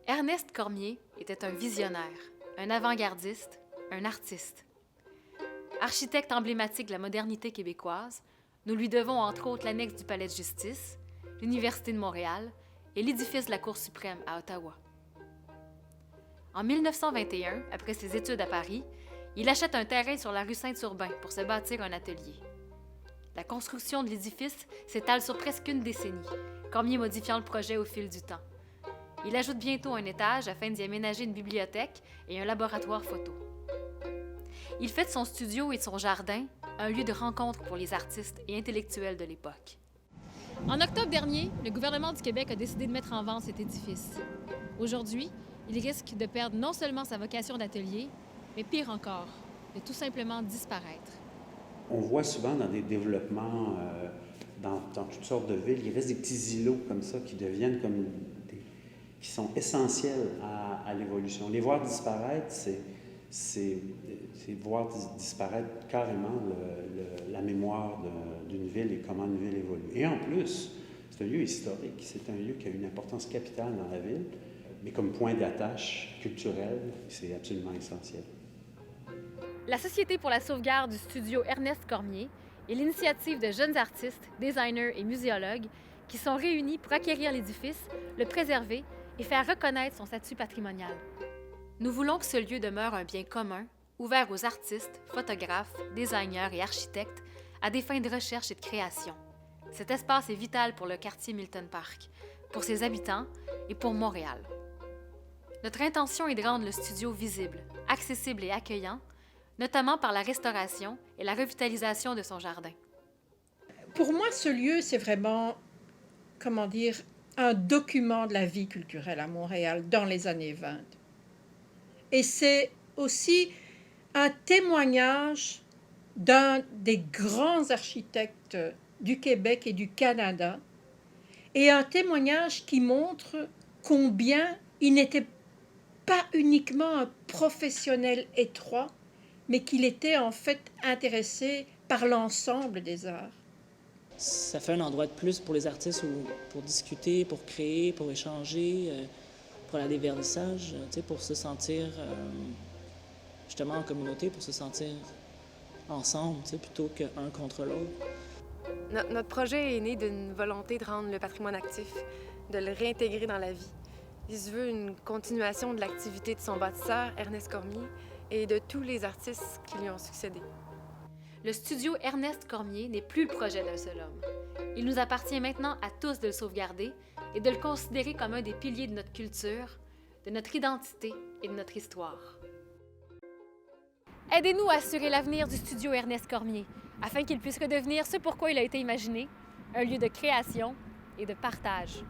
Ernest Cormier était un visionnaire, un avant-gardiste, un artiste. Architecte emblématique de la modernité québécoise, nous lui devons entre autres l'annexe du Palais de justice, l'Université de Montréal et l'édifice de la Cour suprême à Ottawa. En 1921, après ses études à Paris, il achète un terrain sur la rue Saint-Urbain pour se bâtir un atelier. La construction de l'édifice s'étale sur presque une décennie, Cormier modifiant le projet au fil du temps. Il ajoute bientôt un étage afin d'y aménager une bibliothèque et un laboratoire photo. Il fait de son studio et de son jardin un lieu de rencontre pour les artistes et intellectuels de l'époque. En octobre dernier, le gouvernement du Québec a décidé de mettre en vente cet édifice. Aujourd'hui, il risque de perdre non seulement sa vocation d'atelier, mais pire encore, de tout simplement disparaître. On voit souvent dans des développements, dans toutes sortes de villes, il reste des petits îlots comme ça qui deviennent comme qui sont essentiels à l'évolution. Les voir disparaître, c'est voir disparaître carrément la mémoire d'une ville et comment une ville évolue. Et en plus, c'est un lieu historique, c'est un lieu qui a une importance capitale dans la ville, mais comme point d'attache culturel, c'est absolument essentiel. La Société pour la sauvegarde du studio Ernest Cormier est l'initiative de jeunes artistes, designers et muséologues qui sont réunis pour acquérir l'édifice, le préserver et faire reconnaître son statut patrimonial. Nous voulons que ce lieu demeure un bien commun, ouvert aux artistes, photographes, designers et architectes à des fins de recherche et de création. Cet espace est vital pour le quartier Milton Park, pour ses habitants et pour Montréal. Notre intention est de rendre le studio visible, accessible et accueillant, notamment par la restauration et la revitalisation de son jardin. Pour moi, ce lieu, c'est vraiment, un document de la vie culturelle à Montréal dans les années 20. Et c'est aussi un témoignage d'un des grands architectes du Québec et du Canada, et un témoignage qui montre combien il n'était pas uniquement un professionnel étroit, mais qu'il était en fait intéressé par l'ensemble des arts. Ça fait un endroit de plus pour les artistes pour discuter, pour créer, pour échanger, pour aller vers vernissage, pour se sentir justement en communauté, pour se sentir ensemble plutôt qu'un contre l'autre. Notre projet est né d'une volonté de rendre le patrimoine actif, de le réintégrer dans la vie. Il se veut une continuation de l'activité de son bâtisseur, Ernest Cormier, et de tous les artistes qui lui ont succédé. Le studio Ernest Cormier n'est plus le projet d'un seul homme. Il nous appartient maintenant à tous de le sauvegarder et de le considérer comme un des piliers de notre culture, de notre identité et de notre histoire. Aidez-nous à assurer l'avenir du studio Ernest Cormier, afin qu'il puisse redevenir ce pourquoi il a été imaginé, un lieu de création et de partage.